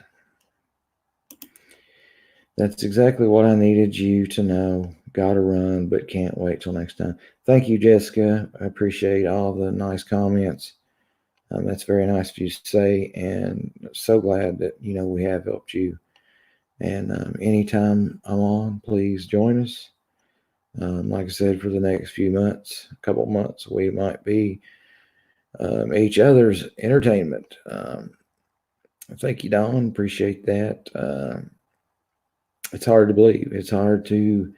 Speaker 1: That's exactly what I needed you to know. Gotta run, but can't wait till next time. Thank you, Jessica. I appreciate all the nice comments. That's very nice of you to say, and so glad that we have helped you. And anytime I'm on, please join us. Like I said, for the next few months, a couple months, we might be each other's entertainment. Thank you, Don. Appreciate that. It's hard to believe. It's hard to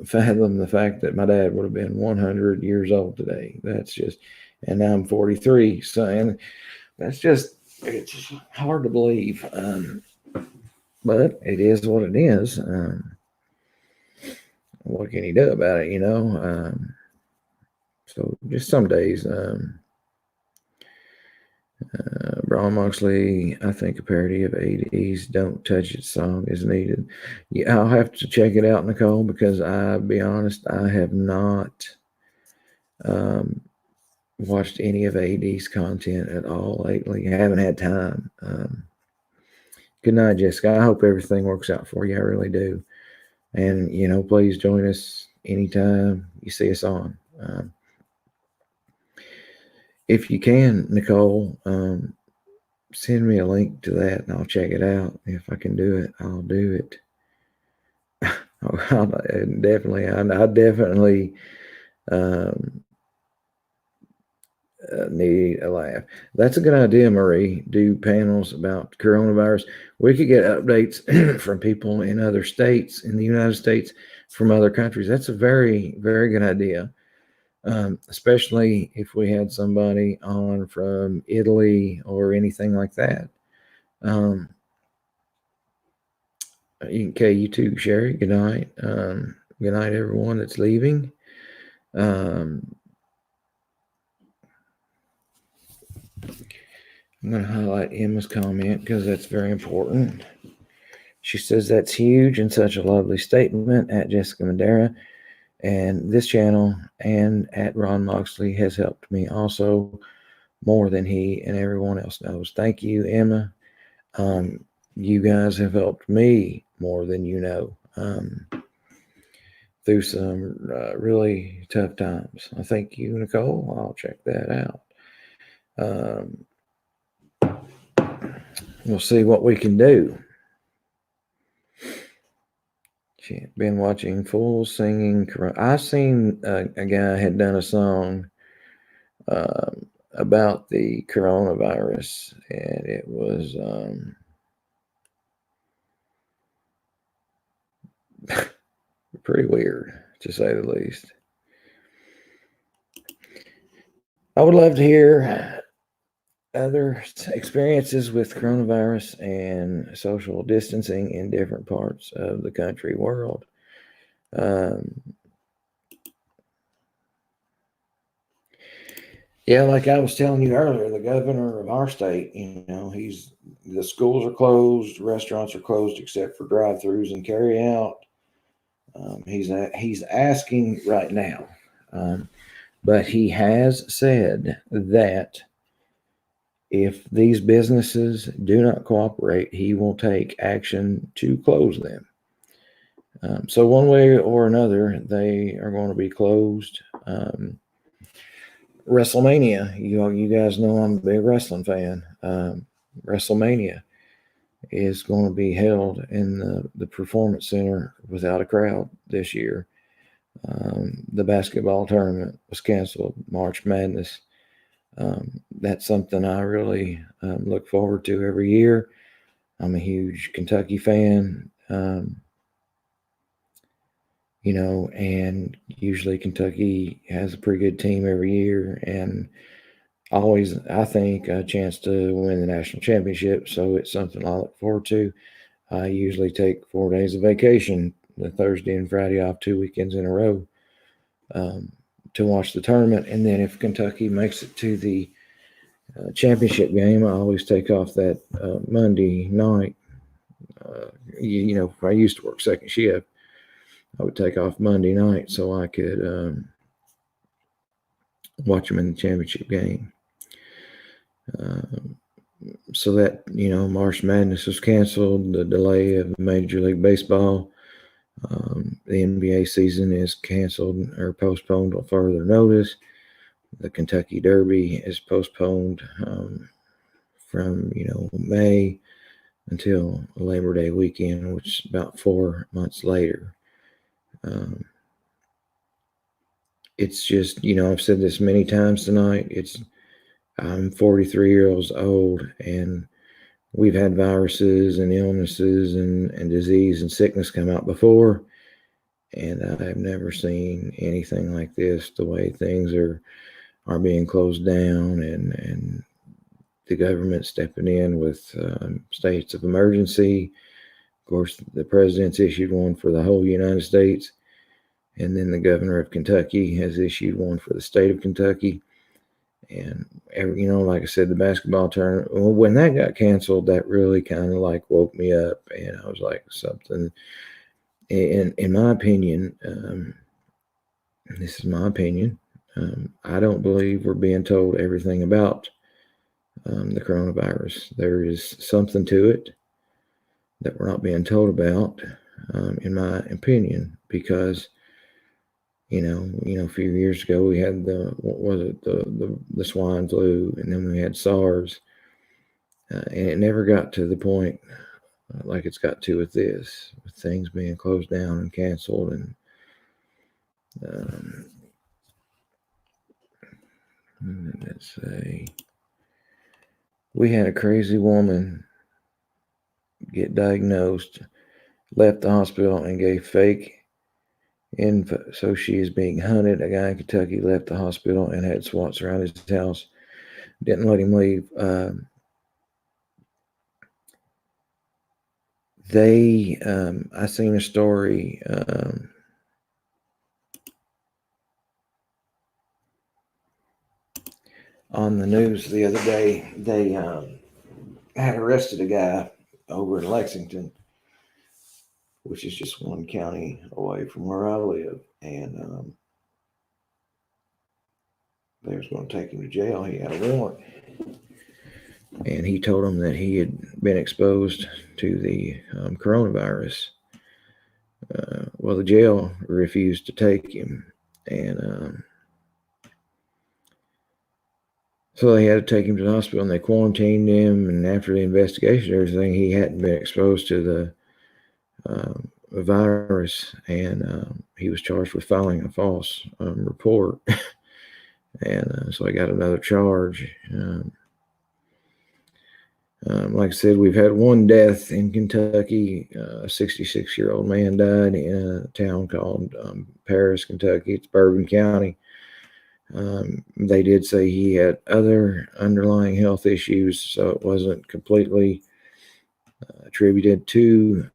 Speaker 1: fathom the fact that my dad would have been 100 years old today. That's just, and now I'm 43. So, and it's just hard to believe. But it is what it is. What can you do about it, so just some days, Brian Moxley, I think a parody of 80s Don't Touch It song is needed. Yeah, I'll have to check it out, Nicole, because I'll be honest, I have not watched any of 80s content at all lately. I haven't had time. Good night, Jessica. I hope everything works out for you. I really do. And, please join us anytime you see us on. If you can, Nicole, send me a link to that and I'll check it out. If I can do it, I'll do it. I definitely need a laugh. That's a good idea, Marie. Do panels about coronavirus. We could get updates from people in other states, in the United States, from other countries. That's a very, very good idea. Especially if we had somebody on from Italy or anything like that. Okay, you too, Sherry. Good night. Good night, everyone that's leaving. I'm going to highlight Emma's comment because that's very important. She says that's huge and such a lovely statement at Jessica Madera. And this channel and at Ron Moxley has helped me also more than he and everyone else knows. Thank you, Emma. You guys have helped me more than you know through some really tough times. I thank you, Nicole. I'll check that out. We'll see what we can do. Been watching Fools Singing. I seen a guy had done a song about the coronavirus, and it was pretty weird, to say the least. I would love to hear other experiences with coronavirus and social distancing in different parts of the country, world. Yeah, like I was telling you earlier, the governor of our state, the schools are closed, restaurants are closed except for drive-throughs and carry out. He's asking right now, but he has said that if these businesses do not cooperate, he will take action to close them. So one way or another, they are going to be closed. WrestleMania, you guys know I'm a big wrestling fan. WrestleMania is going to be held in the Performance Center without a crowd this year. The basketball tournament was canceled, March Madness. That's something I really look forward to every year. I'm a huge Kentucky fan, and usually Kentucky has a pretty good team every year. And always, I think, a chance to win the national championship. So it's something I look forward to. I usually take 4 days of vacation, the Thursday and Friday off, 2 weekends in a row, to watch the tournament. And then if Kentucky makes it to the championship game, I always take off that Monday night. If I used to work second shift, I would take off Monday night so I could watch them in the championship game. So that, March Madness was canceled, the delay of Major League Baseball. The NBA season is canceled or postponed on further notice. The Kentucky Derby is postponed from, May until Labor Day weekend, which is about 4 months later. It's just, I've said this many times tonight. I'm 43 years old, and we've had viruses and illnesses and disease and sickness come out before, and I've never seen anything like this, the way things are being closed down and the government stepping in with states of emergency. Of course, the president's issued one for the whole United States, and then the governor of Kentucky has issued one for the state of Kentucky. And, like I said, the basketball tournament, when that got canceled, that really kind of like woke me up. And I was like, something, in my opinion, this is my opinion, I don't believe we're being told everything about the coronavirus. There is something to it that we're not being told about, in my opinion, because a few years ago we had the swine flu, and then we had SARS, and it never got to the point like it's got to with this, with things being closed down and canceled. And let's say we had a crazy woman get diagnosed, left the hospital, and gave fake info. So she is being hunted. A guy in Kentucky left the hospital and had SWATs around his house, didn't let him leave. I seen a story on the news the other day. They had arrested a guy over in Lexington, which is just one county away from where I live, and they was going to take him to jail. He had a warrant, and he told them that he had been exposed to the coronavirus. Well, the jail refused to take him, and so they had to take him to the hospital, and they quarantined him. And after the investigation and everything, he hadn't been exposed to the virus, and he was charged with filing a false report. And so I got another charge. Like I said, we've had one death in Kentucky. A 66-year-old man died in a town called Paris, Kentucky. It's Bourbon County. They did say he had other underlying health issues, so it wasn't completely attributed to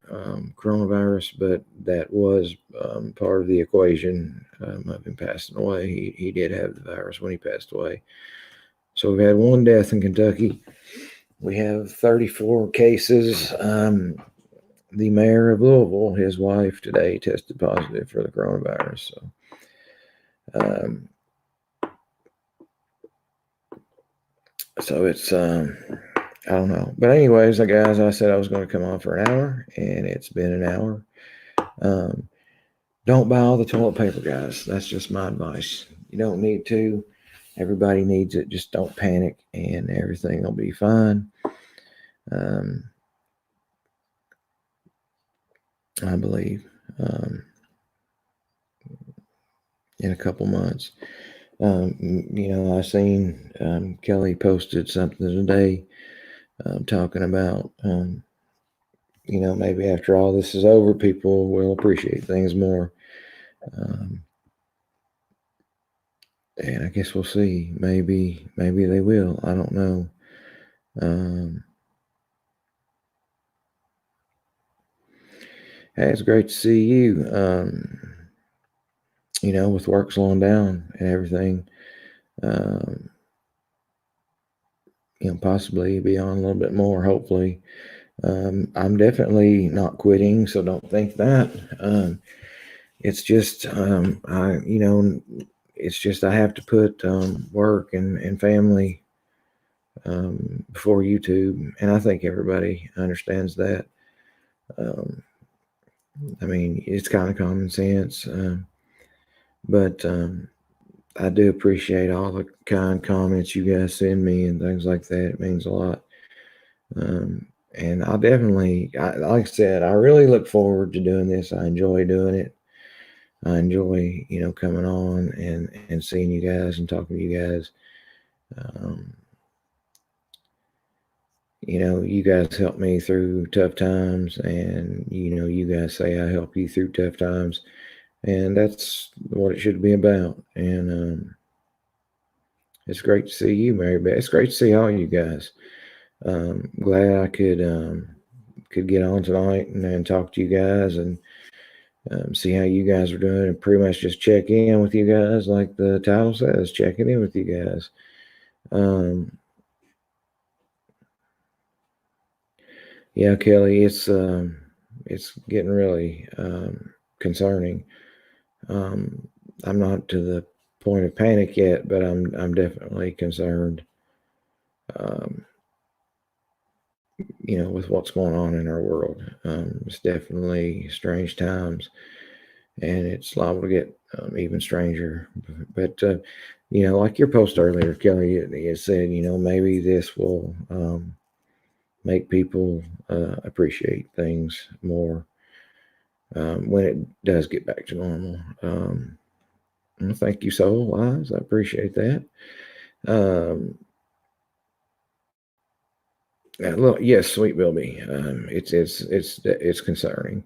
Speaker 1: coronavirus, but that was part of the equation of him passing away. He did have the virus when he passed away. So we've had one death in Kentucky. We have 34 cases. The mayor of Louisville, his wife today tested positive for the coronavirus. So it's, I don't know. But anyways, guys, I said I was going to come on for an hour, and it's been an hour. Don't buy all the toilet paper, guys. That's just my advice. You don't need to. Everybody needs it. Just don't panic, and everything will be fine. I believe in a couple months. I seen Kelly posted something today talking about, maybe after all this is over, people will appreciate things more. And I guess we'll see. Maybe they will. I don't know. Um, hey, it's great to see you. With work slowing down and everything, um, possibly be on a little bit more, hopefully. I'm definitely not quitting, so don't think that. It's just, it's just I have to put work and family before YouTube, and I think everybody understands that. Um, I mean, it's kind of common sense, but I do appreciate all the kind comments you guys send me and things like that. It means a lot. And I definitely, like I said, I really look forward to doing this. I enjoy doing it. I enjoy, coming on and seeing you guys and talking to you guys. Um, you guys help me through tough times, and you guys say I help you through tough times, and that's what it should be about. And it's great to see you, Mary Beth. It's great to see all you guys. Glad I could get on tonight and talk to you guys and see how you guys are doing, and pretty much just check in with you guys, like the title says, checking in with you guys. Yeah, Kelly, it's getting really concerning. Um, I'm not to the point of panic yet, but I'm definitely concerned. Um, with what's going on in our world. It's definitely strange times, and it's liable to get even stranger. But like your post earlier, Kelly, you said, maybe this will make people appreciate things more when it does get back to normal. Well, thank you, Soul Wise. I appreciate that. Look, yes, Sweet Bilby. It's concerning.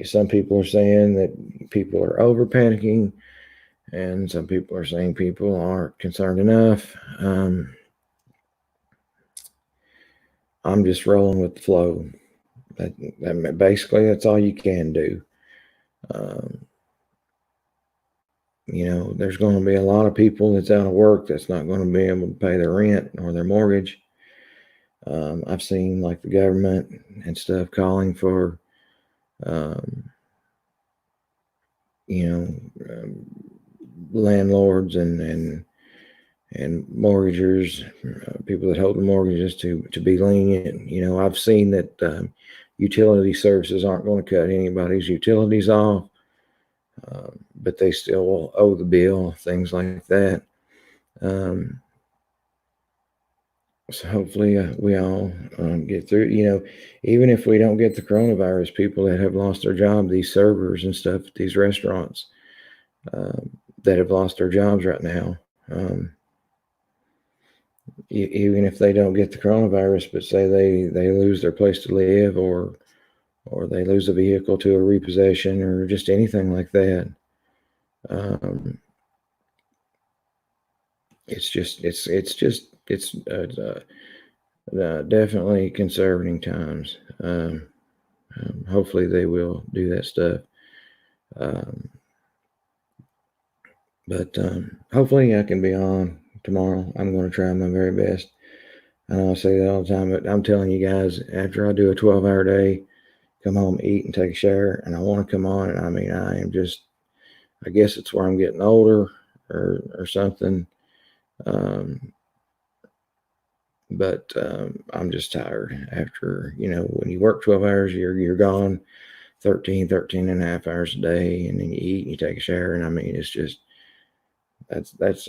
Speaker 1: Some people are saying that people are over panicking, and some people are saying people aren't concerned enough. I'm just rolling with the flow. Basically, that's all you can do. There's going to be a lot of people that's out of work that's not going to be able to pay their rent or their mortgage. I've seen like the government and stuff calling for, um, landlords and mortgagers, people that hold the mortgages to be lenient. I've seen that utility services aren't going to cut anybody's utilities off, but they still owe the bill, things like that. So hopefully we all get through. Even if we don't get the coronavirus, people that have lost their job, these servers and stuff at these restaurants that have lost their jobs right now, even if they don't get the coronavirus, but say they lose their place to live, or they lose a vehicle to a repossession, or just anything like that. It's definitely conserving times. Hopefully they will do that stuff. But hopefully I can be on tomorrow. I'm going to try my very best. I know I say that all the time, but I'm telling you guys, after I do a 12-hour day, come home, eat, and take a shower, and I want to come on. And I mean, I guess it's where I'm getting older or something. But I'm just tired after, when you work 12 hours, you're gone 13 and a half hours a day, and then you eat and you take a shower. And I mean, it's just, that's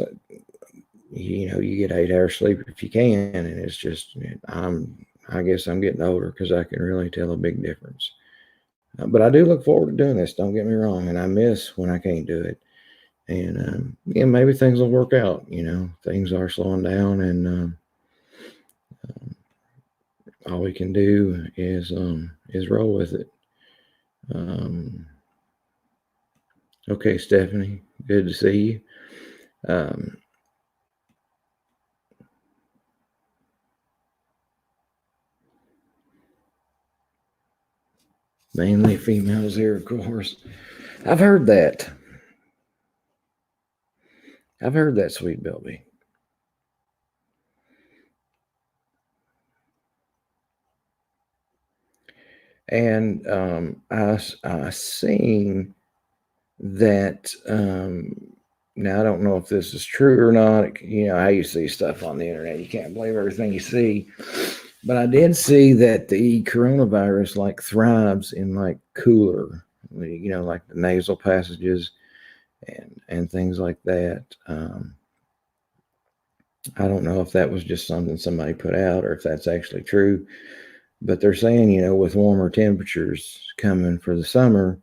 Speaker 1: you get 8 hours sleep if you can. And it's just, I guess I'm getting older because I can really tell a big difference. But I do look forward to doing this. Don't get me wrong. And I miss when I can't do it. And maybe things will work out. Things are slowing down, and all we can do is roll with it. Okay, Stephanie, good to see you. Um, Mainly females here, of course. I've heard that. Sweet Bilby. And I seen that. Now I don't know if this is true or not. You know how you see stuff on the internet. You can't believe everything you see. But I did see that the coronavirus like thrives in like cooler, like the nasal passages and things like that. I don't know if that was just something somebody put out or if that's actually true. But they're saying, with warmer temperatures coming for the summer,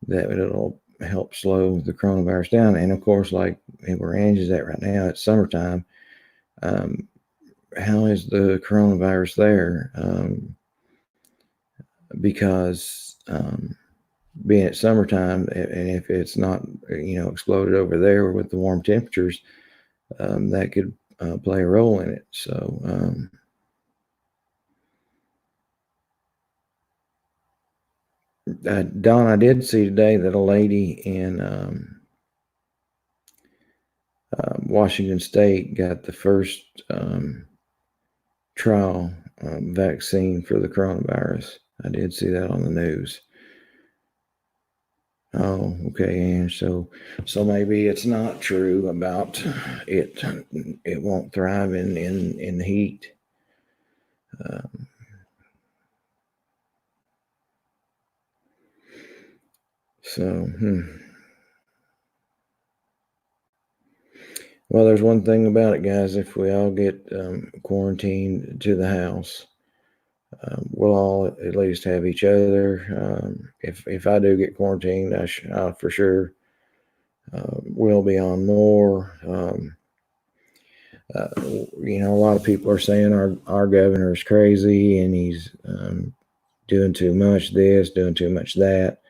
Speaker 1: that it'll help slow the coronavirus down. And of course, like where Angie's at right now, it's summertime. How is the coronavirus there? Because being at summertime, and if it's not, exploded over there with the warm temperatures, that could play a role in it. So, Don, I did see today that a lady in Washington State got the first trial vaccine for the coronavirus. I did see that on the news. Oh, okay. And so maybe it's not true about it. It won't thrive in the heat. So, well, there's one thing about it, guys. If we all get quarantined to the house, we'll all at least have each other. If I do get quarantined, I for sure will be on more. A lot of people are saying our governor is crazy and he's doing too much this, doing too much that.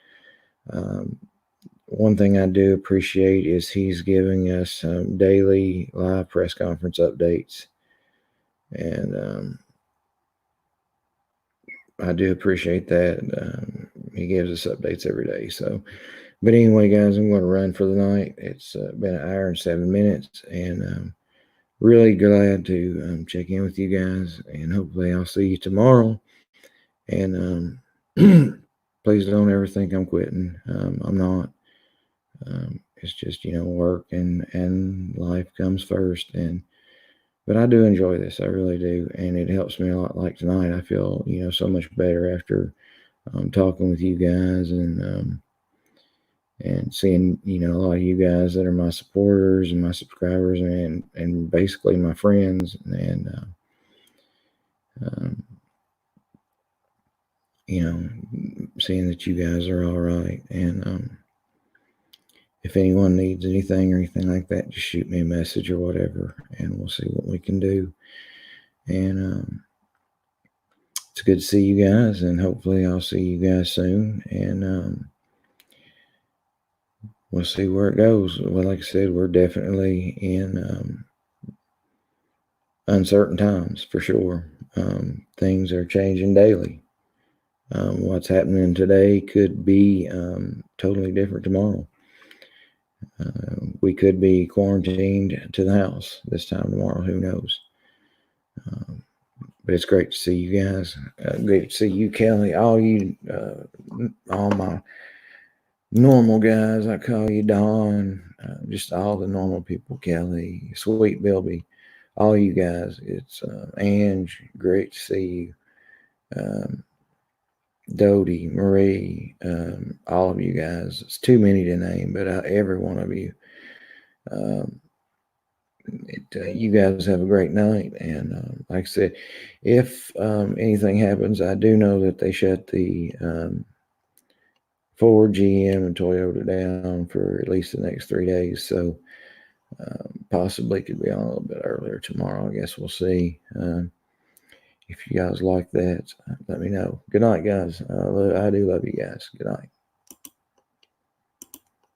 Speaker 1: One thing I do appreciate is he's giving us daily live press conference updates. And I do appreciate that. He gives us updates every day. So, but anyway, guys, I'm going to run for the night. It's been an hour and 7 minutes, and really glad to check in with you guys. And hopefully, I'll see you tomorrow. And please don't ever think I'm quitting. I'm not. It's just work and life comes first. But I do enjoy this. I really do. And it helps me a lot. Like tonight, I feel, so much better after talking with you guys and seeing, a lot of you guys that are my supporters and my subscribers and basically my friends. And, seeing that you guys are all right. And if anyone needs anything or anything like that, just shoot me a message or whatever, and we'll see what we can do. And it's good to see you guys, and hopefully I'll see you guys soon. And we'll see where it goes. Well, like I said, we're definitely in uncertain times for sure. Things are changing daily. What's happening today could be totally different tomorrow. We could be quarantined to the house this time tomorrow. Who knows? But it's great to see you guys. Great to see you, Kelly. All my normal guys. I call you Don. Just all the normal people. Kelly, Sweet Bilby, all you guys. It's Ange. Great to see you. Dodie, Marie, all of you guys. It's too many to name, but every one of you. You guys have a great night. And like I said, if anything happens, I do know that they shut the Ford, GM, and Toyota down for at least the next 3 days. So possibly could be on a little bit earlier tomorrow. I guess we'll see. If you guys like that, let me know. Good night, guys. I do love you guys. Good night.